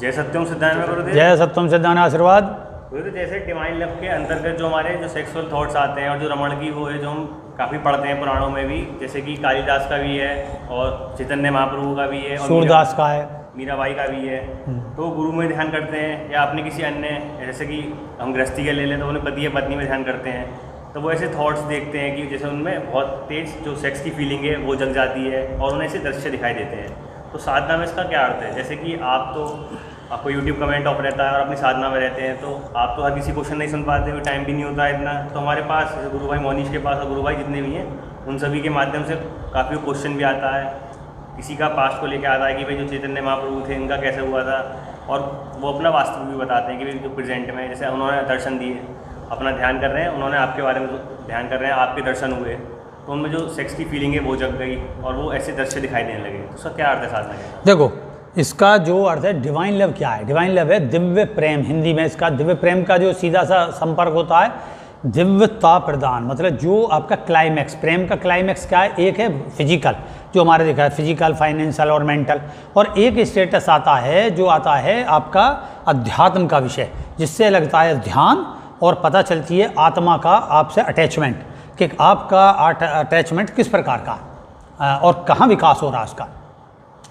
जय सत्यम सिद्धांत में गुरुदेव। जय सत्यम सिद्धांत आशीर्वाद। गुरुदेव जैसे डिवाइन लव के अंतर्गत जो हमारे जो सेक्सुअल थॉट्स आते हैं और जो रमण की वो है जो हम काफ़ी पढ़ते हैं पुराणों में भी, जैसे कि कालिदास का भी है और चैतन्य महाप्रभु का भी है और सूरदास का है, मीराबाई का भी है। तो गुरु में ध्यान करते हैं या अपने किसी अन्य, जैसे कि हम गृहस्थी के ले लें तो उन्हें पति या पत्नी में ध्यान करते हैं, तो वो ऐसे थॉट्स देखते हैं कि जैसे उनमें बहुत तेज जो सेक्स की फीलिंग है वो जग जाती है और उन्हें ऐसे दृश्य दिखाई देते हैं। तो साधना में इसका क्या अर्थ है? जैसे कि आपको यूट्यूब कमेंट ऑफ रहता है और अपनी साधना में रहते हैं, तो आप तो हर किसी क्वेश्चन नहीं सुन पाते, टाइम भी नहीं होता है इतना। तो हमारे पास जैसे गुरु भाई मोनीश के पास और गुरु भाई जितने भी हैं उन सभी के माध्यम से काफ़ी क्वेश्चन भी आता है। किसी का पास्ट को लेकर आता है कि भाई जो चैतन्य महाप्रभु थे इनका कैसे हुआ था, और वो अपना वास्तव भी बताते हैं कि भाई जो प्रेजेंट में जैसे उन्होंने दर्शन दिए, अपना ध्यान कर रहे हैं, उन्होंने आपके बारे में ध्यान कर रहे हैं, आपके दर्शन हुए, तो उनमें जो सेक्स की फीलिंग है वो जग गई और वो ऐसे दृश्य दिखाई देने लगे। तो उसका क्या अर्थ है साधना का? देखो इसका जो अर्थ है, डिवाइन लव क्या है? डिवाइन लव है दिव्य प्रेम। हिंदी में इसका दिव्य प्रेम का जो सीधा सा संपर्क होता है दिव्यता प्रदान, मतलब जो आपका क्लाइमैक्स, प्रेम का क्लाइमैक्स क्या है? एक है फिजिकल, जो हमारे देखा है फिजिकल, फाइनेंशियल और मेंटल, और एक स्टेटस आता है जो आता है आपका अध्यात्म का विषय, जिससे लगता है ध्यान और पता चलती है आत्मा का आपसे अटैचमेंट, कि आपका अटैचमेंट किस प्रकार का और कहाँ विकास हो रहा है उसका।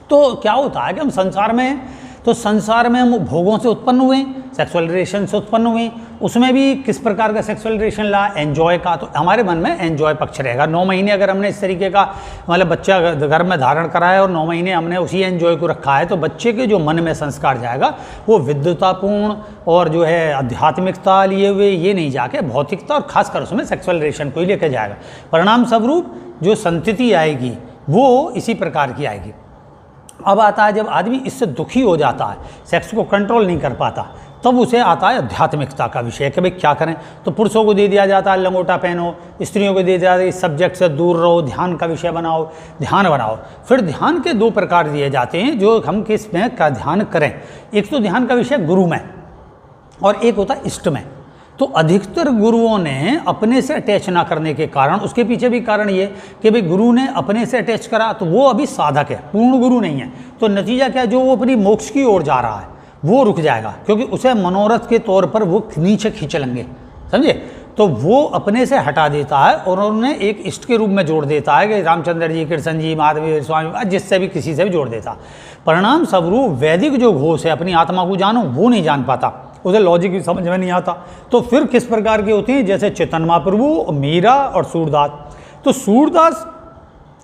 तो क्या होता है कि हम संसार में हैं, तो संसार में हम भोगों से उत्पन्न हुए, सेक्सुअल रिलेशन से उत्पन्न हुए, उसमें भी किस प्रकार का सेक्सुअल रिलेशन ला? एंजॉय का। तो हमारे मन में एंजॉय पक्ष रहेगा। 9 महीने अगर हमने इस तरीके का मतलब बच्चा घर में धारण करा है और 9 महीने हमने उसी एंजॉय को रखा है, तो बच्चे के जो मन में संस्कार जाएगा वो विद्वतापूर्ण और जो है आध्यात्मिकता लिए हुए, ये नहीं जाके भौतिकता और खासकर उसमें सेक्सुअल रिलेशन को ही लेकर जाएगा। परिणाम स्वरूप जो संतति आएगी वो इसी प्रकार की आएगी। अब आता है जब आदमी इससे दुखी हो जाता है, सेक्स को कंट्रोल नहीं कर पाता, तब उसे आता है आध्यात्मिकता का विषय कि भाई क्या करें। तो पुरुषों को दे दिया जाता है लंगोटा पहनो, स्त्रियों को दे दिया जाता है इस सब्जेक्ट से दूर रहो, ध्यान का विषय बनाओ, ध्यान बनाओ। फिर ध्यान के 2 प्रकार दिए जाते हैं जो हम किस में का ध्यान करें। एक तो ध्यान का विषय गुरु में और एक होता है इष्ट में। तो अधिकतर गुरुओं ने अपने से अटैच ना करने के कारण, उसके पीछे भी कारण ये कि भाई गुरु ने अपने से अटैच करा तो वो अभी साधक है, पूर्ण गुरु नहीं है। तो नतीजा क्या है, जो वो अपनी मोक्ष की ओर जा रहा है वो रुक जाएगा, क्योंकि उसे मनोरथ के तौर पर वो नीचे खींच लेंगे, समझे। तो वो अपने से हटा देता है और उन्हें एक इष्ट के रूप में जोड़ देता है कि रामचंद्र जी, कृष्ण जी, महादेव स्वामी, जिससे भी किसी से भी जोड़ देता। परिणाम स्वरूप वैदिक जो घोष है अपनी आत्मा को जानो वो नहीं जान पाता, उसे लॉजिक भी समझ में नहीं आता। तो फिर किस प्रकार के होते हैं, जैसे चैतन्य महाप्रभु, मीरा और सूरदास। तो सूरदास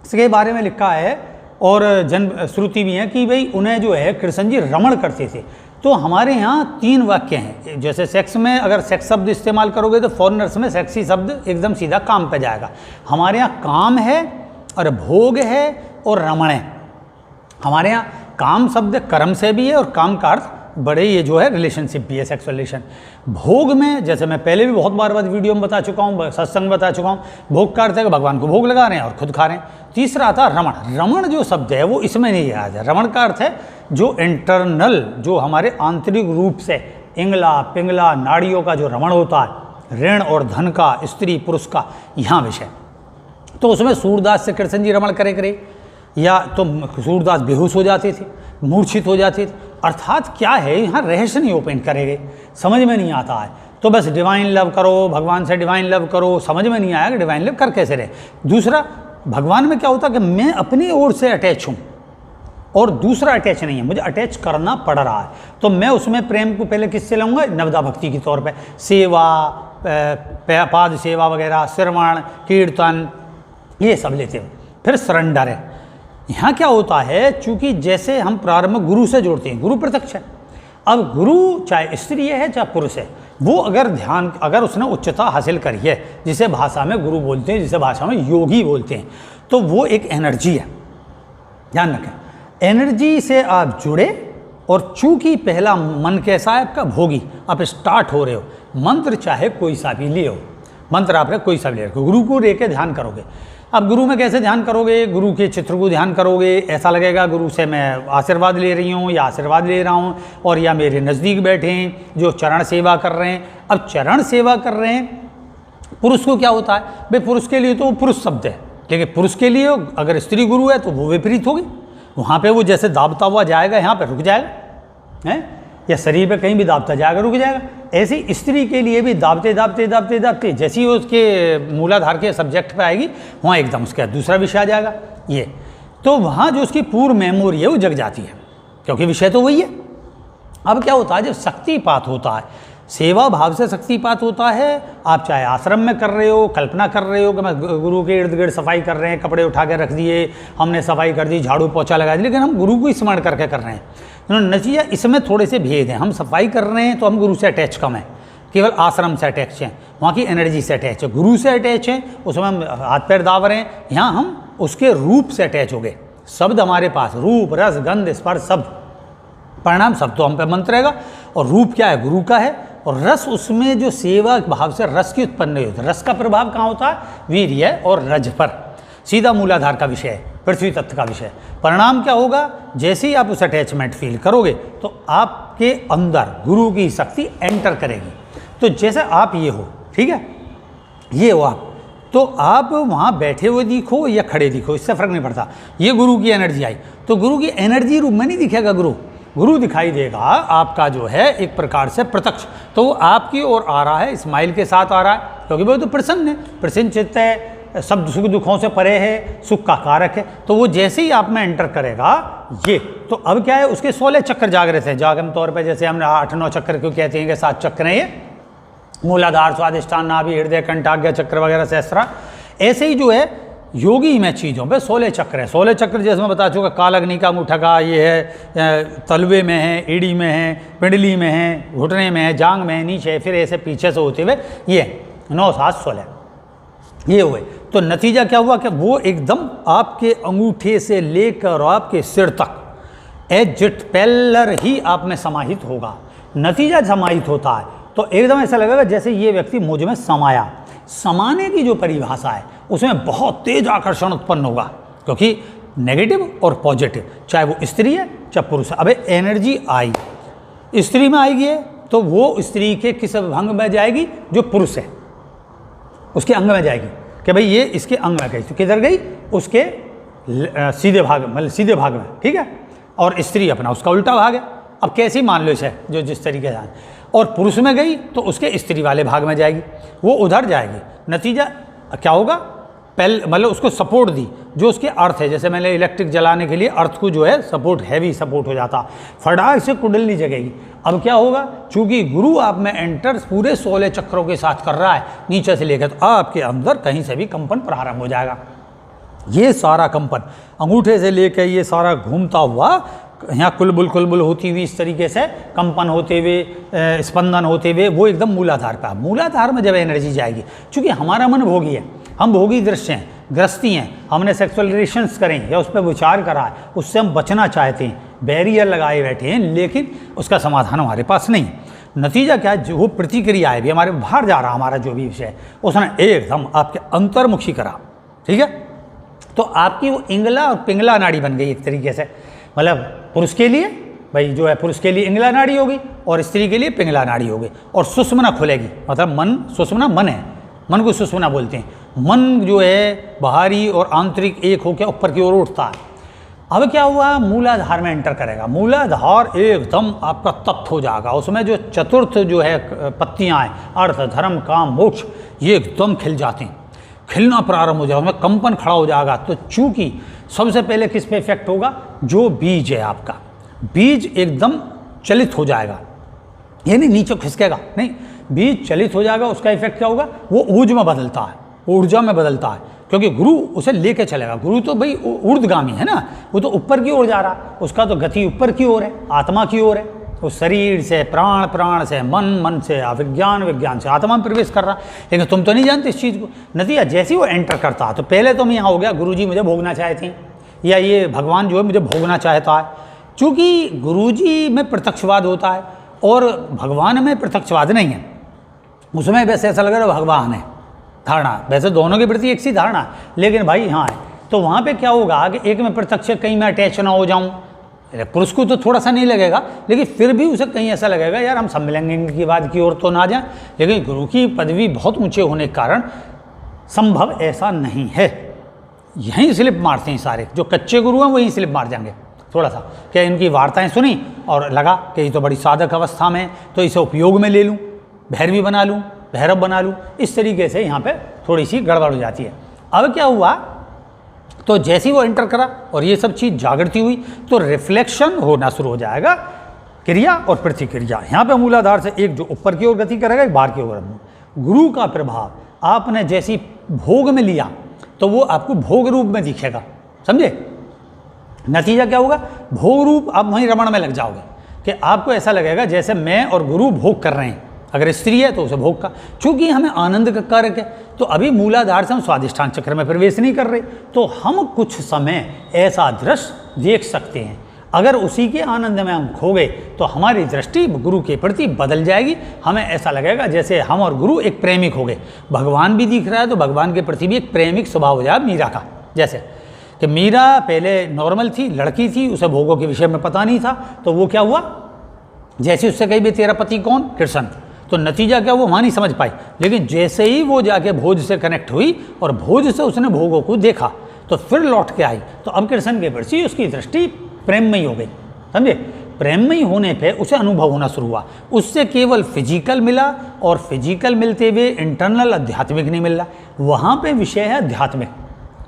के बारे में लिखा है और जन श्रुति भी है कि भाई उन्हें जो है कृष्ण जी रमण करते थे। तो हमारे यहाँ 3 वाक्य हैं, जैसे सेक्स में अगर सेक्स शब्द इस्तेमाल करोगे तो फॉरेनर्स में सेक्सी शब्द एकदम सीधा काम पे जाएगा। हमारे यहाँ काम है और भोग है और रमण है। हमारे यहाँ काम शब्द कर्म से भी है और काम का अर्थ बड़े ये जो है रिलेशनशिप भी है, सेक्सुअल रिलेशन। भोग में जैसे मैं पहले भी बहुत बार वीडियो में बता चुका हूँ, सत्संग बता चुका हूँ, भोग का अर्थ है कि भगवान को भोग लगा रहे हैं और खुद खा रहे हैं। तीसरा आता रमण। रमण जो शब्द है वो इसमें नहीं आ जाए। रमण का अर्थ है जो इंटरनल, जो हमारे आंतरिक रूप से इंगला पिंगला नाड़ियों का जो रमण होता है, ऋण और धन का, स्त्री पुरुष का, यहाँ विषय। तो उसमें सूरदास से कृष्ण जी रमण करे या तो सूरदास बेहोश हो जाते थे, मूर्छित हो जाते थे। अर्थात क्या है, यहाँ रहस्य नहीं ओपन करेंगे, समझ में नहीं आता है। तो बस डिवाइन लव करो, भगवान से डिवाइन लव करो, समझ में नहीं आया कि डिवाइन लव कर कैसे रहे। दूसरा, भगवान में क्या होता है कि मैं अपनी ओर से अटैच हूँ और दूसरा अटैच नहीं है, मुझे अटैच करना पड़ रहा है। तो मैं उसमें प्रेम को पहले किससे लाऊंगा? नवदा भक्ति के तौर पे, सेवा, पाद सेवा वगैरह, श्रवण कीर्तन, ये सब लेते हैं। फिर सरेंडर है। यहाँ क्या होता है, चूंकि जैसे हम प्रारंभ में गुरु से जोड़ते हैं, गुरु प्रत्यक्ष है। अब गुरु चाहे स्त्री है चाहे पुरुष है, वो अगर उसने उच्चता हासिल करी है, जिसे भाषा में गुरु बोलते हैं, जिसे भाषा में योगी बोलते हैं, तो वो एक एनर्जी है। ध्यान रखें, एनर्जी से आप जुड़े और चूंकि पहला मन कैसा है आपका? भोगी। आप स्टार्ट हो रहे हो, मंत्र चाहे कोई सा भी ले हो, मंत्र आपने कोई सा भी ले, गुरु को लेके ध्यान करोगे। अब गुरु में कैसे ध्यान करोगे? गुरु के चित्र को ध्यान करोगे, ऐसा लगेगा गुरु से मैं आशीर्वाद ले रही हूँ या आशीर्वाद ले रहा हूँ, और या मेरे नज़दीक बैठे हैं जो चरण सेवा कर रहे हैं। अब चरण सेवा कर रहे हैं, पुरुष को क्या होता है भाई? पुरुष के लिए तो वो पुरुष शब्द है, लेकिन पुरुष के लिए अगर स्त्री गुरु है तो वो विपरीत होगी। वहाँ पे वो जैसे दाबता हुआ जाएगा, यहाँ पे रुक जाएगा, है, या शरीर पे कहीं भी दाबता जाएगा रुक जाएगा। ऐसी स्त्री के लिए भी दाबते दाबते दाबते दाबते जैसे ही उसके मूलाधार के सब्जेक्ट पे आएगी वहाँ एकदम उसका दूसरा विषय आ जाएगा ये, तो वहाँ जो उसकी पूर्व मेमोरी है वो जग जाती है, क्योंकि विषय तो वही है। अब क्या होता है, जब शक्तिपात होता है, सेवा भाव से शक्तिपात होता है, आप चाहे आश्रम में कर रहे हो, कल्पना कर रहे हो कि मैं गुरु के इर्द गिर्द सफाई कर रहे हैं, कपड़े उठा के रख दिए, हमने सफाई कर दी, झाड़ू पोछा लगा दिया, लेकिन हम गुरु को स्मरण करके कर रहे हैं। तो नतीजा इसमें थोड़े से भेद हैं। हम सफाई कर रहे हैं तो हम गुरु से अटैच कम है, केवल आश्रम से अटैच हैं, वहाँ की एनर्जी से अटैच है। गुरु से अटैच हैं, उसमें हम हाथ पैर दाव रहे हैं, यहाँ हम उसके रूप से अटैच हो गए। शब्द हमारे पास, रूप रस गंध स्पर्श शब्द परिणाम सब तो हम पे मंत्र रहेगा, और रूप क्या है, गुरु का है, और रस उसमें जो सेवा भाव से रस की उत्पन्न होती है। रस का प्रभाव कहाँ होता है, वीर्य और रज पर, सीधा मूलाधार का विषय है, पृथ्वी तत्व का विषय। परिणाम क्या होगा, जैसे ही आप उस अटैचमेंट फील करोगे तो आपके अंदर गुरु की शक्ति एंटर करेगी। तो जैसे आप ये हो, ठीक है, ये हो आप, तो आप वहाँ बैठे हुए दिखो या खड़े दिखो, इससे फर्क नहीं पड़ता। ये गुरु की एनर्जी आई तो गुरु की एनर्जी रूप में नहीं दिखेगा गुरु दिखाई देगा आपका जो है एक प्रकार से प्रत्यक्ष, तो वो आपकी ओर आ रहा है, स्माइल के साथ आ रहा है, क्योंकि वो तो प्रसन्न है, प्रसन्न चित्त है, सब सुख दुखों से परे है, सुख का कारक है। तो वो जैसे ही आप में एंटर करेगा ये, तो अब क्या है, उसके 16 चक्र जागृत हैं। जागम तौर पे जैसे हमने 8-9 चक्र क्यों कहते हैं कि 7 चक्र हैं, ये मूलाधार, स्वादिष्ठान, नाभि, हृदय, कंठाज्ञा चक्र वगैरह सहस्रा, ऐसे ही जो है योगी में चीज़ों पे 16 चक्र है। 16 चक्र जैसे मैं बता चुका, कालग्नि का अंगूठा का ये है, तलवे में है, एड़ी में है, पिंडली में है, घुटने में है, जांग में है, नीचे है, फिर ऐसे पीछे से होते हुए ये 9, 7, 16 ये हुए। तो नतीजा क्या हुआ कि वो एकदम आपके अंगूठे से लेकर आपके सिर तक एजिट पेलर ही आप में समाहित होगा। नतीजा समाहित होता है तो एकदम ऐसा लगेगा जैसे ये व्यक्ति मुझ में समाया। समाने की जो परिभाषा है उसमें बहुत तेज आकर्षण उत्पन्न होगा, क्योंकि नेगेटिव और पॉजिटिव, चाहे वो स्त्री है चाहे पुरुष है। अबे एनर्जी आई, स्त्री में आएगी है तो वो स्त्री के किस अंग में जाएगी, जो पुरुष है उसके अंग में जाएगी, कि भाई ये इसके अंग में गई, तो किधर गई, उसके सीधे भाग, मतलब सीधे भाग में, ठीक है, और स्त्री अपना उसका उल्टा भाग है। अब कैसे मान लो इसे, जो जिस तरीके से, और पुरुष में गई तो उसके स्त्री वाले भाग में जाएगी, वो उधर जाएगी। नतीजा क्या होगा, मतलब उसको सपोर्ट दी, जो उसके अर्थ है, जैसे मैंने इलेक्ट्रिक जलाने के लिए अर्थ को जो है सपोर्ट, हैवी सपोर्ट हो जाता, फटाक से कुंडली जगेगी। अब क्या होगा, चूंकि गुरु आप में एंटर पूरे 16 चक्रों के साथ कर रहा है नीचे से लेकर, तो आपके अंदर कहीं से भी कंपन प्रारंभ हो जाएगा। ये सारा कंपन अंगूठे से लेकर ये सारा घूमता हुआ यहाँ कुलबुल होती हुई इस तरीके से कंपन होते हुए, स्पंदन होते हुए, वो एकदम मूलाधार पर। मूलाधार में जब एनर्जी जाएगी, चूँकि हमारा मन भोगी है, हम भोगी दृश्य हैं, ग्रस्ती हैं, हमने सेक्सुअल रिलेशंस करें या उस पर विचार करा है, उससे हम बचना चाहते हैं, बैरियर लगाए बैठे हैं, लेकिन उसका समाधान हमारे पास नहीं। नतीजा क्या है, जो वो प्रतिक्रिया है भी हमारे बाहर जा रहा, हमारा जो भी विषय उसने एकदम आपके अंतर्मुखी करा, ठीक है। तो आपकी वो इंगला और पिंगला नाड़ी बन गई एक तरीके से, मतलब पुरुष के लिए भाई जो है, पुरुष के लिए इंगला नाड़ी होगी और स्त्री के लिए पिंगला नाड़ी होगी, और सुषुम्ना खुलेगी, मतलब मन, सुषुम्ना मन है, मन को सुषुम्ना बोलते हैं। मन जो है बाहरी और आंतरिक एक होकर ऊपर की ओर उठता है। अब क्या हुआ, मूलाधार में एंटर करेगा, मूलाधार एकदम आपका तप्त हो जाएगा, उसमें जो चतुर्थ जो है पत्तियाँ हैं, अर्थ, धर्म, काम, मोक्ष, ये एकदम खिल जाते हैं, खिलना प्रारंभ हो जाएगा, उसमें कंपन खड़ा हो जाएगा। तो चूंकि सबसे पहले किस पे इफेक्ट होगा, जो बीज है आपका, बीज एकदम चलित हो जाएगा, यानी नीचे खिसकेगा नहीं, बीज चलित हो जाएगा। उसका इफेक्ट क्या होगा, वो ऊर्जा में बदलता है, ऊर्जा में बदलता है, क्योंकि गुरु उसे लेके चलेगा। गुरु तो भाई ऊर्ध्वगामी है ना, वो तो ऊपर की ओर जा रहा, उसका तो गति ऊपर की ओर है, आत्मा की ओर है। तो शरीर से प्राण, प्राण से मन, मन से विज्ञान, विज्ञान से आत्मा में प्रवेश कर रहा। लेकिन तुम तो नहीं जानते इस चीज़ को। नतीजा जैसे ही वो एंटर करता तो पहले तो मैं यहाँ हो गया, गुरुजी मुझे भोगना चाहती हैं, या ये भगवान जो है मुझे भोगना चाहता है। चूँकि गुरुजी में प्रत्यक्षवाद होता है और भगवान में प्रत्यक्षवाद नहीं है, उसमें वैसे ऐसा लग रहा है भगवान है धारणा, वैसे दोनों के प्रति एक सी धारणा है, लेकिन भाई यहाँ है। तो वहाँ पे क्या होगा कि एक में प्रत्यक्ष, कहीं मैं अटैच ना हो जाऊँ। पुरुष को तो थोड़ा सा नहीं लगेगा, लेकिन फिर भी उसे कहीं ऐसा लगेगा यार हम समलिंग की बात की ओर तो ना जाएं। लेकिन गुरु की पदवी बहुत ऊंचे होने के कारण संभव ऐसा नहीं है। यहीं स्लिप मारते हैं सारे, जो कच्चे गुरु हैं वहीं स्लिप मार जाएंगे। थोड़ा सा, क्या इनकी वार्ताएं सुनी और लगा कि ये तो बड़ी साधक अवस्था में है, तो इसे उपयोग में ले लूँ, भैरवी बना लूँ, भैरव बना लूँ। इस तरीके से यहाँ पे थोड़ी सी गड़बड़ हो जाती है। अब क्या हुआ, तो जैसे ही वो एंटर करा और ये सब चीज़ जागृति हुई तो रिफ्लेक्शन होना शुरू हो जाएगा, क्रिया और प्रतिक्रिया। यहाँ पे मूलाधार से एक जो ऊपर की ओर गति करेगा, एक बाहर की ओर। गुरु का प्रभाव आपने जैसी भोग में लिया तो वो आपको भोग रूप में दिखेगा, समझे। नतीजा क्या होगा, भोग रूप आप वहीं रमण में लग जाओगे कि आपको ऐसा लगेगा जैसे मैं और गुरु भोग कर रहे हैं। अगर स्त्री है तो उसे भोग का, चूंकि हमें आनंद का कारक है तो अभी मूलाधार से हम स्वादिष्ठान चक्र में प्रवेश नहीं कर रहे, तो हम कुछ समय ऐसा दृश्य देख सकते हैं। अगर उसी के आनंद में हम खो गए तो हमारी दृष्टि गुरु के प्रति बदल जाएगी। हमें ऐसा लगेगा जैसे हम और गुरु एक प्रेमिक हो गए। भगवान भी दिख रहा है तो भगवान के प्रति भी एक प्रेमिक स्वभाव हो जाए मीरा का। जैसे कि मीरा पहले नॉर्मल थी, लड़की थी, उसे भोगों के विषय में पता नहीं था, तो वो क्या हुआ, जैसे उससे कही भी तेरा पति कौन, कृष्ण, तो नतीजा क्या, वो वहाँ नहीं समझ पाई। लेकिन जैसे ही वो जाके भोज से कनेक्ट हुई और भोज से उसने भोगों को देखा तो फिर लौट के आई, तो अब कृष्ण के प्रति उसकी दृष्टि प्रेममयी हो गई, समझे। प्रेममयी होने पे उसे अनुभव होना शुरू हुआ। उससे केवल फिजिकल मिला और फिजिकल मिलते हुए इंटरनल आध्यात्मिक नहीं मिल रहा, वहाँ पे विषय है आध्यात्मिक।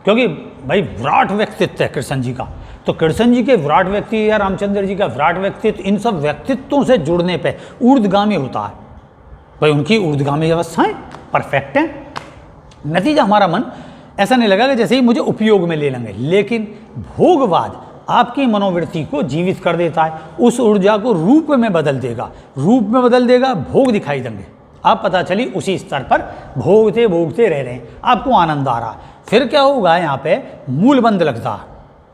क्योंकि भाई विराट व्यक्तित्व है कृष्ण जी का, तो कृष्ण जी के विराट व्यक्ति या रामचंद्र जी का विराट व्यक्तित्व, इन सब व्यक्तित्वों से जुड़ने पे ऊर्ध्वगामी होता है। भाई उनकी ऊर्ध्वगामी अवस्थाएं परफेक्ट हैं। नतीजा हमारा मन ऐसा नहीं लगा कि जैसे ही मुझे उपयोग में ले लेंगे, लेकिन भोगवाद आपकी मनोवृत्ति को जीवित कर देता है, उस ऊर्जा को रूप में बदल देगा, रूप में बदल देगा, भोग दिखाई देंगे। आप पता चली उसी स्तर पर भोगते भोगते रह रहे हैं, आपको आनंद आ रहा। फिर क्या होगा, यहाँ पे मूल बंद लगता है,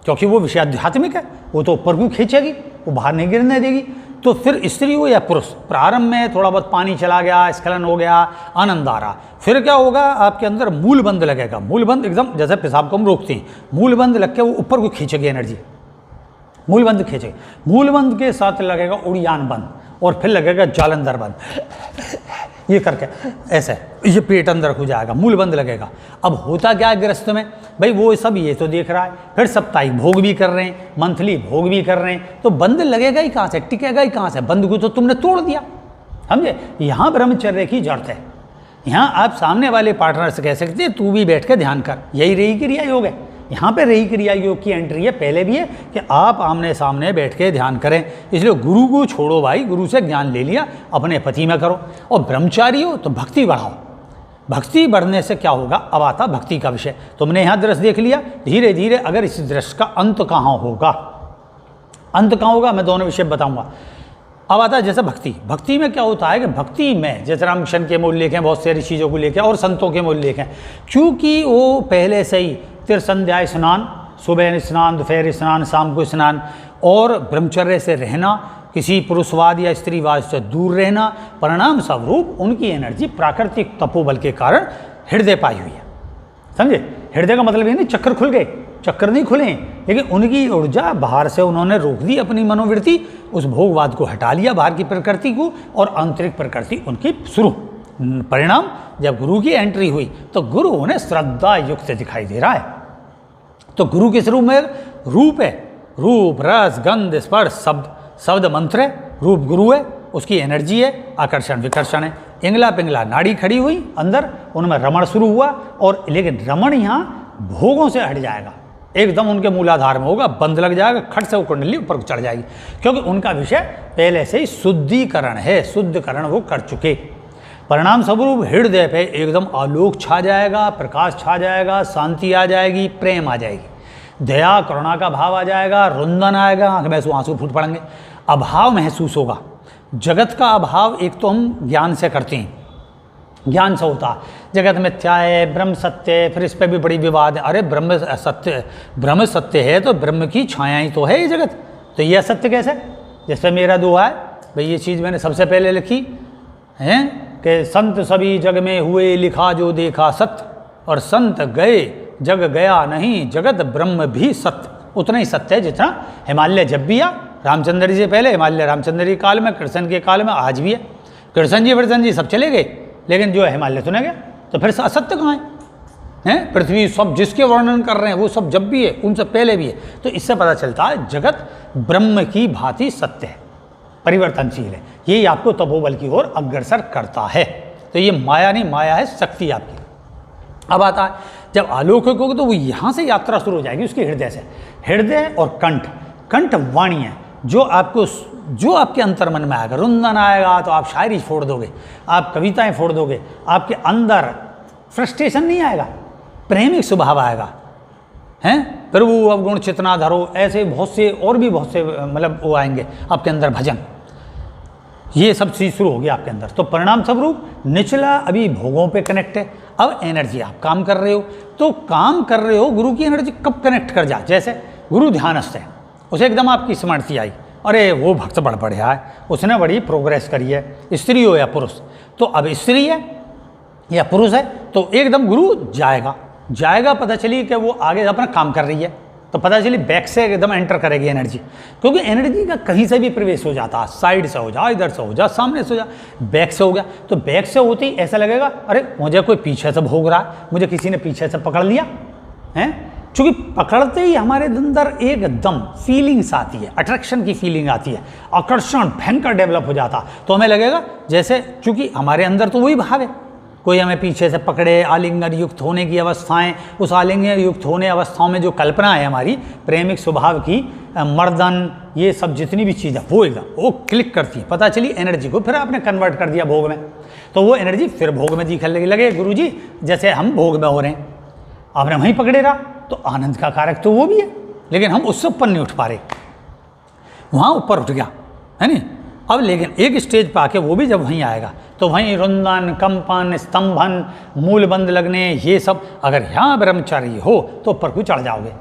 क्योंकि वो विषय आध्यात्मिक है, वो तो ऊपर को खींचेगी, वो बाहर नहीं गिरने देगी। तो फिर स्त्री हो या पुरुष, प्रारंभ में थोड़ा बहुत पानी चला गया, स्खलन हो गया, आनंद आ रहा। फिर क्या होगा, आपके अंदर मूल बंद लगेगा। मूल बंद एकदम जैसे पेशाब को हम रोकते हैं, मूल बंद लग के वो ऊपर को खींचेगी एनर्जी, मूल बंद खींचेगी। मूल बंद के साथ लगेगा उड़ियान बंद, और फिर लगेगा जालंधर बंद, ये करके ऐसे ये पेट अंदर हो जाएगा, मूल बंद लगेगा। अब होता क्या है गृहस्थ में, भाई वो सब ये तो देख रहा है, फिर साप्ताहिक भोग भी कर रहे हैं, मंथली भोग भी कर रहे हैं, तो बंद लगेगा ही कहाँ से, टिकेगा ही कहाँ से, बंद को तो तुमने तोड़ दिया, समझे। यहाँ ब्रह्मचर्य की जरूरत है। यहाँ आप सामने वाले पार्टनर से कह सकते हैं तू भी बैठ कर ध्यान कर, यही रही क्रिया योग है। यहाँ पे रही क्रिया योग की एंट्री है, पहले भी है कि आप आमने सामने बैठ के ध्यान करें। इसलिए गुरु को छोड़ो भाई, गुरु से ज्ञान ले लिया, अपने पति में करो। और ब्रह्मचारी हो तो भक्ति बढ़ाओ। भक्ति बढ़ने से क्या होगा, अब आता भक्ति का विषय। तुमने यहाँ दृश्य देख लिया, धीरे धीरे अगर इस दृश्य का अंत कहाँ होगा, अंत कहाँ होगा, मैं दोनों विषय बताऊँगा। अब आता है जैसे भक्ति। भक्ति में क्या होता है कि भक्ति में जैसे रामकृष्ण के मूल लेखें, बहुत सारी चीज़ों को लेके, और संतों के मूल लेखें, क्योंकि वो पहले से ही त्रिसंध्याय स्नान, सुबह स्नान, दोपहर स्नान, शाम को स्नान, और ब्रह्मचर्य से रहना, किसी पुरुषवाद या स्त्रीवाद से दूर रहना, परिणाम स्वरूप उनकी एनर्जी प्राकृतिक तपोबल के कारण हृदय पाई हुई है, समझे। हृदय का मतलब ये नहीं चक्कर खुल गए, चक्कर नहीं खुले, लेकिन उनकी ऊर्जा बाहर से उन्होंने रोक दी, अपनी मनोवृत्ति, उस भोगवाद को हटा लिया, बाहर की प्रकृति को, और आंतरिक प्रकृति उनकी शुरू। परिणाम जब गुरु की एंट्री हुई तो गुरु उन्हें श्रद्धा युक्त दिखाई दे रहा है। तो गुरु किस रूप में, रूप है, रूप रस गंध स्पर्श शब्द, शब्द मंत्र है, रूप गुरु है, उसकी एनर्जी है, आकर्षण विकर्षण है। इंगला पिंगला नाड़ी खड़ी हुई अंदर, उनमें रमण शुरू हुआ, और लेकिन रमण यहाँ भोगों से हट जाएगा, एकदम उनके मूलाधार में होगा, बंद लग जाएगा, खट से वो कुंडली ऊपर चढ़ जाएगी, क्योंकि उनका विषय पहले से ही शुद्धिकरण है, शुद्धकरण वो कर चुके। परिणाम स्वरूप हृदय पे एकदम आलोक छा जाएगा, प्रकाश छा जाएगा, शांति आ जाएगी, प्रेम आ जाएगी, दया करुणा का भाव आ जाएगा, रुंदन आएगा, आंख में आंसू फूट पड़ेंगे, अभाव महसूस होगा। जगत का अभाव एक तो हम ज्ञान से करते हैं, ज्ञान से होता जगत मिथ्या है, ब्रह्म सत्य है, फिर इस पर भी बड़ी विवाद है। अरे ब्रह्म सत्य है तो ब्रह्म की छाया ही तो है ये जगत, तो ये असत्य कैसे। जैसे मेरा दोहा है भाई, ये चीज़ मैंने सबसे पहले लिखी है कि संत सभी जग में हुए, लिखा जो देखा सत्य, और संत गए जग गया नहीं, जगत ब्रह्म भी सत्य। उतना ही सत्य है जितना हिमालय जब भी आ, रामचंद्र जी से पहले हिमालय रामचंद्र जी काल में, कृष्ण के काल में, आज भी है। कृष्ण जी सब चले गए, लेकिन जो है हिमालय सुना गया, तो फिर असत्य कहाँ है। हैं, पृथ्वी सब जिसके वर्णन कर रहे हैं वो सब जब भी है उनसे पहले भी है। तो इससे पता चलता है जगत ब्रह्म की भांति सत्य है, परिवर्तनशील है, यही आपको तपोबल की ओर अग्रसर करता है। तो ये माया नहीं, माया है शक्ति आपकी। अब आता है जब अलौकिक होगा तो वो यहाँ से यात्रा शुरू हो जाएगी उसके हृदय से। हृदय और कंठ, कंठ वाणी है जो आपके अंतर मन में आएगा। रुंदन आएगा तो आप शायरी फोड़ दोगे, आप कविताएं फोड़ दोगे, आपके अंदर फ्रस्ट्रेशन नहीं आएगा, प्रेमिक स्वभाव आएगा, हैं। प्रभु अवगुण चितना धरो, ऐसे बहुत से और भी बहुत से मतलब वो आएंगे आपके अंदर भजन, ये सब चीज़ शुरू होगी आपके अंदर। तो परिणाम स्वरूप निचला अभी भोगों पे कनेक्ट है। अब एनर्जी आप काम कर रहे हो, तो काम कर रहे हो गुरु की एनर्जी कब कनेक्ट कर जाए, जैसे गुरु ध्यानस्थ है, उसे एकदम आपकी स्मृति आई, अरे वो भक्त बड़ बढ़िया है, उसने बड़ी प्रोग्रेस करी है, स्त्री हो या पुरुष। तो अब स्त्री है या पुरुष है तो एकदम गुरु जाएगा, पता चली कि वो आगे अपना काम कर रही है, तो पता चली बैक से एकदम एंटर करेगी एनर्जी, क्योंकि एनर्जी का कहीं से भी प्रवेश हो जाता है, साइड से हो जा, इधर से हो जा, सामने से हो जा, बैक से हो गया। तो बैक से होती ही ऐसा लगेगा अरे मुझे कोई पीछे से भोग रहा है, मुझे किसी ने पीछे से पकड़ लिया है। क्योंकि पकड़ते ही हमारे अंदर एकदम फीलिंग्स आती है, अट्रैक्शन की फीलिंग आती है, आकर्षण भयंकर डेवलप हो जाता, तो हमें लगेगा जैसे, चूँकि हमारे अंदर तो वही भाव है, कोई हमें पीछे से पकड़े, आलिंगन युक्त होने की अवस्थाएं, उस आलिंगन युक्त होने अवस्थाओं में जो कल्पना है हमारी प्रेमिक स्वभाव की, मर्दन, ये सब जितनी भी चीज़ें वो एकदम वो क्लिक करती है, पता चली एनर्जी को फिर आपने कन्वर्ट कर दिया भोग में, तो वो एनर्जी फिर भोग में दिखने लगे। गुरुजी जैसे हम भोग में हो रहे हैं, आपने वहीं पकड़े रहा, तो आनंद का कारक तो वो भी है, लेकिन हम उससे ऊपर नहीं उठ पा रहे, वहाँ ऊपर उठ गया है नहीं। अब लेकिन एक स्टेज पर आके वो भी जब वहीं आएगा तो वहीं रुंदन, कंपन, स्तंभन, मूल बंद लगने, ये सब, अगर यहाँ ब्रह्मचारी हो तो ऊपर को चढ़ जाओगे,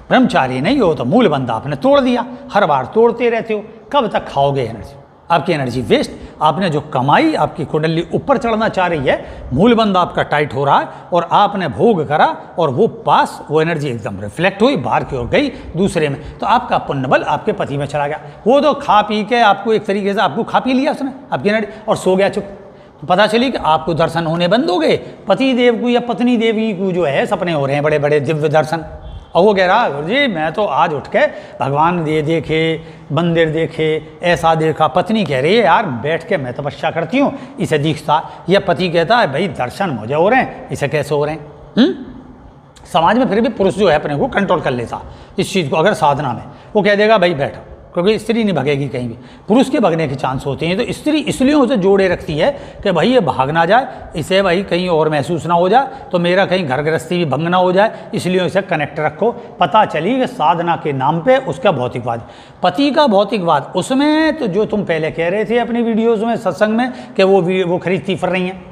ब्रह्मचारी नहीं हो तो मूल बंद आपने तोड़ दिया, हर बार तोड़ते रहते हो, कब तक खाओगे एनर्जी, आपकी एनर्जी वेस्ट। आपने जो कमाई, आपकी कुंडली ऊपर चढ़ना चाह रही है, मूल बंद आपका टाइट हो रहा है और आपने भोग करा और वो पास, वो एनर्जी एकदम रिफ्लेक्ट हुई, बाहर की ओर गई दूसरे में, तो आपका पुण्य बल आपके पति में चला गया। वो तो खा पी के आपको एक तरीके से आपको खा पी लिया उसने, आपकी एनर्जी, और सो गया चुप। तो पता चली कि आपको दर्शन होने बंद हो गए, पति देव को या पत्नी देवी को जो है सपने हो रहे हैं बड़े बड़े दिव्य दर्शन, और वो कह रहा गुरुजी मैं तो आज उठ के भगवान देखे, मंदिर देखे, ऐसा देखा। पत्नी कह रही है यार बैठ के मैं तपस्या करती हूँ, इसे दिखता, या पति कहता है भाई दर्शन मुझे हो रहे हैं, इसे कैसे हो रहे हैं। समाज में फिर भी पुरुष जो है अपने को कंट्रोल कर लेता इस चीज़ को, अगर साधना में वो कह देगा भाई बैठो, क्योंकि स्त्री नहीं भगेगी कहीं भी, पुरुष के भगने के चांस होते हैं। तो स्त्री इसलिए उसे जोड़े रखती है कि भाई ये भाग ना जाए, इसे भाई कहीं और महसूस ना हो जाए, तो मेरा कहीं घर गृहस्थी भी भंग ना हो जाए, इसलिए इसे कनेक्ट रखो। पता चली कि साधना के नाम पे उसका भौतिकवाद, पति का भौतिकवाद, उसमें तो जो तुम पहले कह रहे थे अपनी वीडियोज़ में, सत्संग में, कि वो खरीदती फिर रही हैं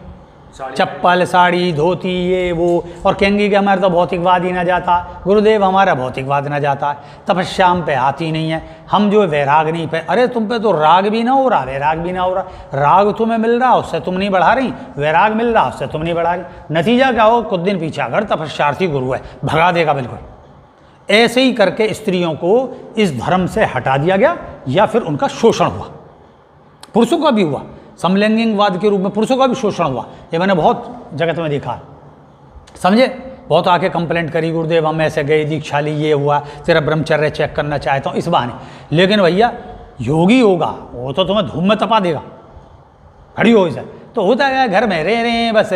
चप्पल, साड़ी, धोती, ये वो, और कहेंगे कि हमारा तो भौतिकवाद ही ना जाता, गुरुदेव हमारा भौतिकवाद ना जाता, तपस्या हम पे आती नहीं है, हम जो वैराग नहीं पे, अरे तुम पे तो राग भी ना हो रहा, वैराग भी ना हो रहा, राग तुम्हें मिल रहा उससे तुम नहीं बढ़ा रही, वैराग मिल रहा उससे तुम नहीं बढ़ा रही, नतीजा क्या हो, कुछ दिन पीछे अगर तपस्यार्थी गुरु है भगा देगा बिल्कुल। ऐसे ही करके स्त्रियों को इस धर्म से हटा दिया गया या फिर उनका शोषण हुआ, पुरुषों का भी हुआ, समलैंगिकवाद के रूप में पुरुषों का भी शोषण हुआ, ये मैंने बहुत जगत में देखा, समझे। बहुत आके कंप्लेंट करी गुरुदेव हम ऐसे गए, दीक्षा ली, ये हुआ, तेरा ब्रह्मचर्य चेक करना चाहता हूँ इस बहाने। लेकिन भैया योगी होगा वो तो तुम्हें धूम में तपा देगा, खड़ी हो इसे, तो होता है घर में रह रहे हैं बस,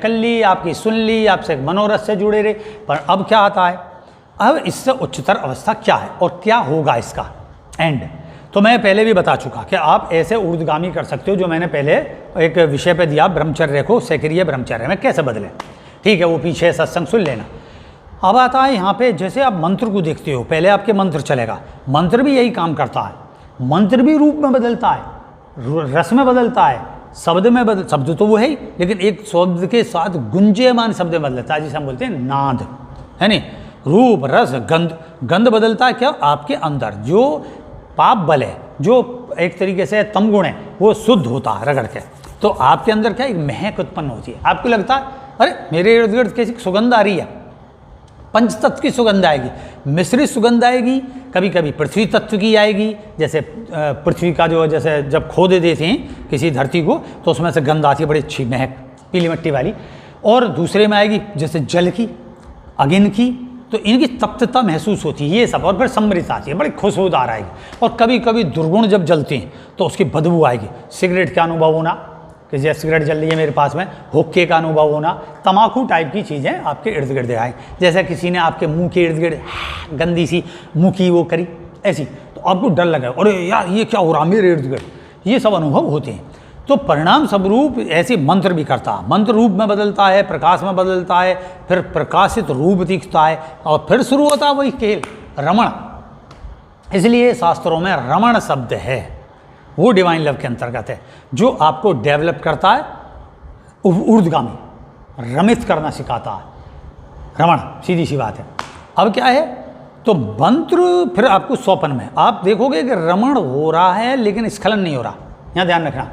कर ली आपकी, सुन ली, आपसे मनोरथ से जुड़े रहे। पर अब क्या आता है, अब इससे उच्चतर अवस्था क्या है और क्या होगा इसका एंड, तो मैं पहले भी बता चुका कि आप ऐसे ऊर्ध्वगामी कर सकते हो, जो मैंने पहले एक विषय पे दिया, ब्रह्मचर्य को सक्रिय ब्रह्मचर्य में कैसे बदलें, ठीक है, वो पीछे सत्संग सुन लेना। अब आता है यहाँ पे, जैसे आप मंत्र को देखते हो, पहले आपके मंत्र चलेगा, मंत्र भी यही काम करता है, मंत्र भी रूप में बदलता है, रस में बदलता है, शब्द में बदल, शब्द तो वो है ही, लेकिन एक शब्द के साथ गुंजयमान शब्द में बदलता है, जिसे हम बोलते हैं नाद, है नहीं, रूप, रस, गंध, गंध बदलता है क्या, आपके अंदर जो पाप बल है, जो एक तरीके से तमगुण है, वो शुद्ध होता है रगड़ के, तो आपके अंदर क्या एक महक उत्पन्न होती है, आपको लगता है अरे मेरे इर्द गिर्द कैसी सुगंध आ रही है, पंचतत्व की सुगंध आएगी, मिश्रित सुगंध आएगी, कभी कभी पृथ्वी तत्व की आएगी, जैसे पृथ्वी का जो, जैसे जब खोद देते हैं किसी धरती को तो उसमें से गंध आती है, बड़ी अच्छी महक, पीली मिट्टी वाली, और दूसरे में आएगी जैसे जल की, अगिन की, तो इनकी तप्तता महसूस होती है ये सब, और फिर समृद्धि आती है, बड़ी खुशबूदार आएगी। और कभी कभी दुर्गुण जब जलती हैं तो उसकी बदबू आएगी। सिगरेट का अनुभव होना कि जैसे सिगरेट जल रही है मेरे पास में, हुक्के का अनुभव होना, तम्बाकू टाइप की चीज़ें आपके इर्द गिर्द आए, जैसे किसी ने आपके मुंह के इर्द गिर्द गंदी सी मुँह की वो करी ऐसी, तो आपको डर लगा, अरे यार ये क्या हो रहा मेरे इर्द गिर्द, ये सब अनुभव होते हैं। तो परिणाम स्वरूप ऐसे मंत्र भी करता है, मंत्र रूप में बदलता है, प्रकाश में बदलता है, फिर प्रकाशित रूप दिखता है, और फिर शुरू होता है वही खेल रमण। इसलिए शास्त्रों में रमण शब्द है, वो डिवाइन लव के अंतर्गत है, जो आपको डेवलप करता है, ऊर्ध्वगामी रमित करना सिखाता है। रमण सीधी सी बात है। अब क्या है, तो मंत्र फिर आपको स्वप्न में आप देखोगे कि रमण हो रहा है लेकिन स्खलन नहीं हो रहा। यहाँ ध्यान रखना,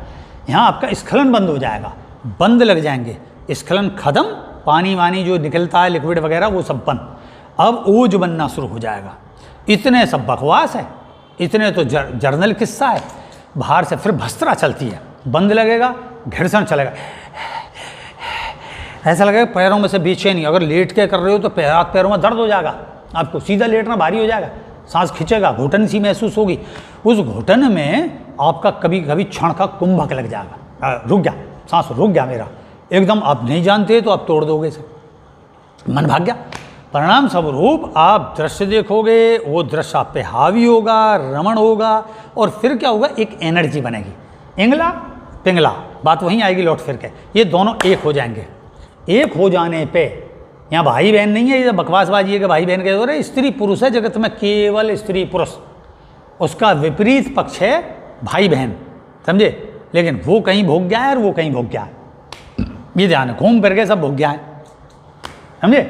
यहाँ आपका स्खलन बंद हो जाएगा, बंद लग जाएंगे, स्खलन खत्म, पानी वानी जो निकलता है लिक्विड वगैरह वो सब बंद, अब ओज बनना शुरू हो जाएगा। इतने सब बकवास है, इतने तो जर्नल किस्सा है। बाहर से फिर भस्त्रा चलती है, बंद लगेगा, घर्षण चलेगा, ऐसा लगेगा पैरों में से बेचैनी, अगर लेट के कर रहे हो तो पैरों में दर्द हो जाएगा, आपको सीधा लेटना भारी हो जाएगा, सांस खींचेगा, घुटन सी महसूस होगी। उस घुटन में आपका कभी कभी क्षण का कुंभक लग जाएगा, रुक गया, सांस रुक गया मेरा, एकदम आप नहीं जानते तो आप तोड़ दोगे इसे, मन भाग गया। परिणाम स्वरूप आप दृश्य देखोगे, वो दृश्य आप पे हावी होगा, रमण होगा, और फिर क्या होगा, एक एनर्जी बनेगी, इंगला पिंगला, बात वहीं आएगी लौट फिर के, ये दोनों एक हो जाएंगे। एक हो जाने पे यहाँ भाई बहन नहीं है, ये बकवासबाजी है कि भाई बहन के हो रहे, स्त्री पुरुष है जगत में, केवल स्त्री पुरुष, उसका विपरीत पक्ष है भाई बहन, समझे। लेकिन वो कहीं भोग गया है और वो कहीं भोग गया है, ये ध्यान है, घूम फिर के सब भोग गया है, समझे।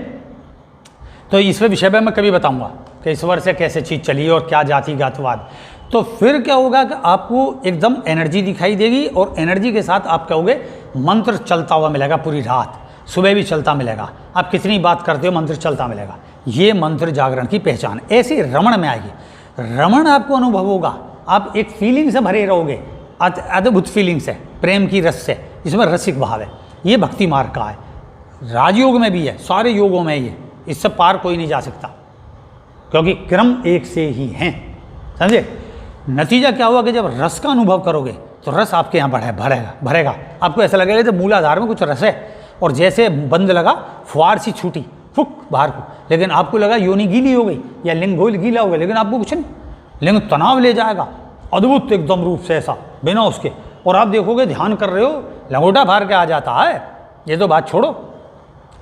तो इस विषय में मैं कभी बताऊंगा कि ईश्वर से कैसे चीज़ चली और क्या जातिगतवाद। तो फिर क्या होगा कि आपको एकदम एनर्जी दिखाई देगी, और एनर्जी के साथ आप कहोगे मंत्र चलता हुआ मिलेगा पूरी रात, सुबह भी चलता मिलेगा, आप कितनी बात करते हो मंत्र चलता मिलेगा। ये मंत्र जागरण की पहचान, ऐसे रमण में आएगी। रमण आपको अनुभव होगा, आप एक फीलिंग से भरे रहोगे, अद्भुत फीलिंग से, प्रेम की रस से, इसमें रसिक भाव है। ये भक्ति मार्ग का है, राजयोग में भी है, सारे योगों में ये, इससे पार कोई नहीं जा सकता, क्योंकि क्रम एक से ही हैं, समझे। नतीजा क्या हुआ कि जब रस का अनुभव करोगे तो रस आपके यहाँ भरेगा, आपको ऐसा लगेगा जब मूलाधार में कुछ रस है, और जैसे बंद लगा फुहार सी छूटी फुक बाहर को, लेकिन आपको लगा योनि गीली हो गई या लिंग गीला हो गया, लेकिन आपको कुछ नहीं, लिंग तनाव ले जाएगा अद्भुत एकदम रूप से ऐसा बिना उसके, और आप देखोगे ध्यान कर रहे हो लंगोटा फाड़ के आ जाता है, ये तो बात छोड़ो।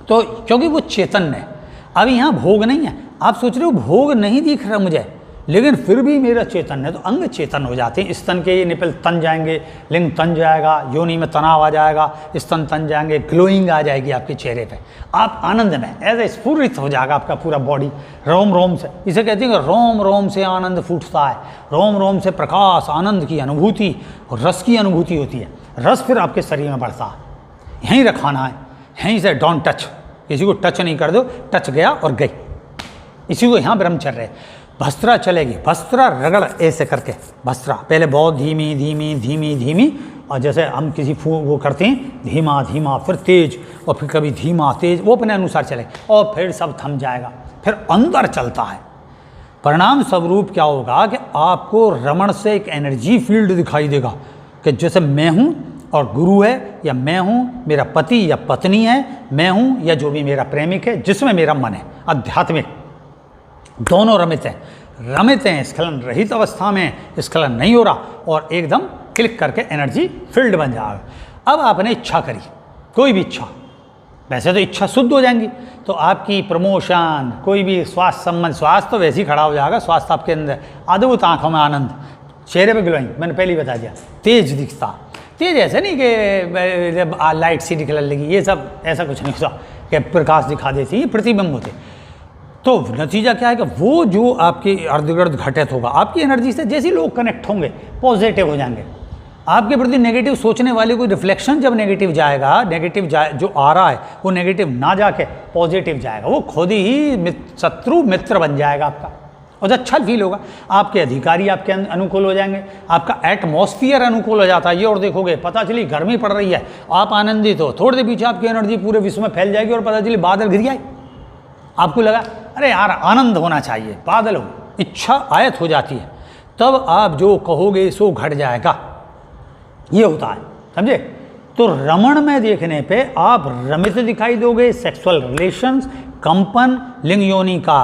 तो क्योंकि वो चेतन है, अब यहाँ भोग नहीं है, आप सोच रहे हो भोग नहीं दिख रहा मुझे, लेकिन फिर भी मेरा चेतन है, तो अंग चेतन हो जाते हैं, स्तन के ये निपल तन जाएंगे, लिंग तन जाएगा, योनि में तनाव आ जाएगा, स्तन तन जाएंगे, ग्लोइंग आ जाएगी आपके चेहरे पे, आप आनंद में ऐसे स्फुरित हो जाएगा आपका पूरा बॉडी, रोम रोम से, इसे कहते हैं कि रोम रोम से आनंद फूटता है, रोम रोम से प्रकाश आनंद की अनुभूति और रस की अनुभूति होती है। रस फिर आपके शरीर में बढ़ता है, यहीं रखाना है, यहीं से डोंट टच, किसी को टच नहीं कर दो, टच गया और गई, इसी को यहाँ ब्रह्मचर्य है। भस्त्रा चलेगी, भस्त्रा रगड़ ऐसे करके, भस्त्रा पहले बहुत धीमी धीमी धीमी धीमी, और जैसे हम किसी वो करते हैं धीमा धीमा, फिर तेज, और फिर कभी धीमा तेज, वो अपने अनुसार चलेगा, और फिर सब थम जाएगा, फिर अंदर चलता है। परिणाम स्वरूप क्या होगा कि आपको रमण से एक एनर्जी फील्ड दिखाई देगा कि जैसे मैं हूँ और गुरु है, या मैं हूँ मेरा पति या पत्नी है, मैं हूँ या जो भी मेरा प्रेमिक है, जिसमें मेरा मन है, आध्यात्मिक दोनों रमित हैं, स्खलन रहित अवस्था में, स्खलन नहीं हो रहा, और एकदम क्लिक करके एनर्जी फील्ड बन जाएगा। अब आपने इच्छा करी, कोई भी इच्छा, वैसे तो इच्छा शुद्ध हो जाएंगी, तो आपकी प्रमोशन, कोई भी स्वास्थ्य संबंध, स्वास्थ्य तो वैसे ही खड़ा हो जाएगा, स्वास्थ्य आपके अंदर अद्भुत, आँखों में आनंद, चेहरे पे ग्लोइंग, मैंने पहले ही बता दिया, तेज दिखता, तेज ऐसे नहीं कि लाइट सी निकलने लगी, ये सब ऐसा कुछ नहीं होता कि प्रकाश दिखा देती, ये प्रतिबिंब होते। तो नतीजा क्या है कि वो जो आपके अर्ध गिर्द घटित होगा, आपकी एनर्जी से जैसे लोग कनेक्ट होंगे पॉजिटिव हो जाएंगे, आपके प्रति नेगेटिव सोचने वाले को रिफ्लेक्शन जब नेगेटिव जाएगा, नेगेटिव जो आ रहा है वो नेगेटिव ना जाके पॉजिटिव जाएगा, वो खुद ही शत्रु मित्र बन जाएगा आपका, और अच्छा फील होगा, आपके अधिकारी आपके अनुकूल हो जाएंगे, आपका एटमॉस्फियर अनुकूल हो जाता है। ये और देखोगे पता चली गर्मी पड़ रही है, आप आनंदित हो, थोड़ी देर पीछे आपकी एनर्जी पूरे विश्व में फैल जाएगी और पता चली बादल घिर जाए, आपको लगा अरे यार आनंद होना चाहिए, बादल हो, इच्छा आयत हो जाती है, तब आप जो कहोगे सो घट जाएगा, ये होता है, समझे। तो रमण में देखने पे आप रमित दिखाई दोगे, सेक्सुअल रिलेशंस, कंपन, लिंग योनि का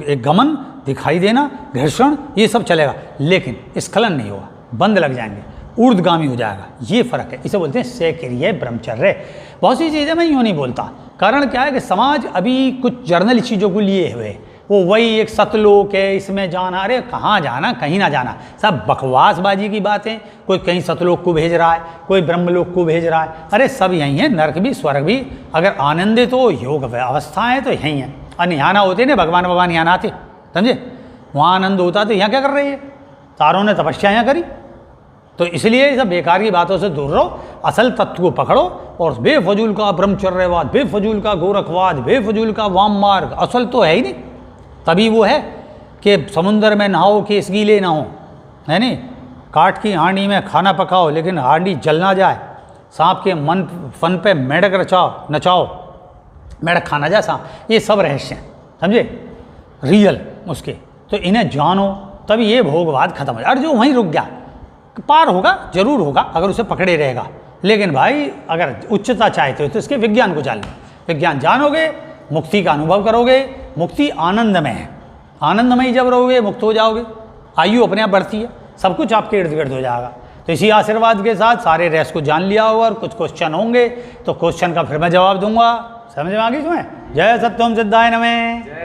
एक गमन दिखाई देना, घर्षण, ये सब चलेगा, लेकिन स्खलन नहीं होगा, बंद लग जाएंगे, ऊर्ध्वगामी हो जाएगा, ये फर्क है। इसे बोलते हैं सक्रिय ब्रह्मचर्य। बहुत सी चीज़ें मैं यूँ नहीं बोलता, कारण क्या है कि समाज अभी कुछ जर्नल चीज़ों को लिए हुए, वो वही एक सतलोक है, इसमें जाना, अरे कहाँ जाना, कहीं ना जाना, सब बकवासबाजी की बातें। कोई कहीं सतलोक को भेज रहा है, कोई ब्रह्मलोक को भेज रहा है, अरे सब यहीं है, नरक भी स्वर्ग भी। अगर आनंदित हो योग अवस्थाएँ तो यहीं हैं, और यहाँ ना होते ना भगवान यहाँ ना आते, समझे। वहाँ आनंद होता तो यहाँ क्या कर रही है, तारों ने तपस्या यहाँ करी। तो इसलिए सब बेकार की बातों से दूर रहो, असल तत्व को पकड़ो, और बेफजूल का ब्रह्मचर्यवाद, बेफजूल का गोरखवाद, बेफजूल का वाम मार्ग असल तो है ही नहीं। तभी वो है कि समुंदर में नहाओ कि इस गीले ना हो, है नहीं, काठ की हांडी में खाना पकाओ लेकिन हांडी जल ना जाए, सांप के मन फन पे मेढक नचाओ, मेढक खाना जाए सांप, ये सब रहस्य हैं, समझे, रियल उसके। तो इन्हें जानो, तभी ये भोगवाद खत्म हो जाए। और जो वहीं रुक गया, पार होगा, जरूर होगा अगर उसे पकड़े रहेगा, लेकिन भाई अगर उच्चता चाहते हो तो इसके विज्ञान को जान लो, विज्ञान जानोगे, मुक्ति का अनुभव करोगे। मुक्ति आनंद में है, आनंदमय जब रहोगे मुक्त हो जाओगे, आयु अपने आप बढ़ती है, सब कुछ आपके इर्द गिर्द हो जाएगा। तो इसी आशीर्वाद के साथ सारे रेस को जान लिया होगा, और कुछ क्वेश्चन होंगे तो क्वेश्चन का फिर मैं जवाब दूंगा, समझ में आ गई तुम्हें। जय सत्यम सिद्धाय नमः।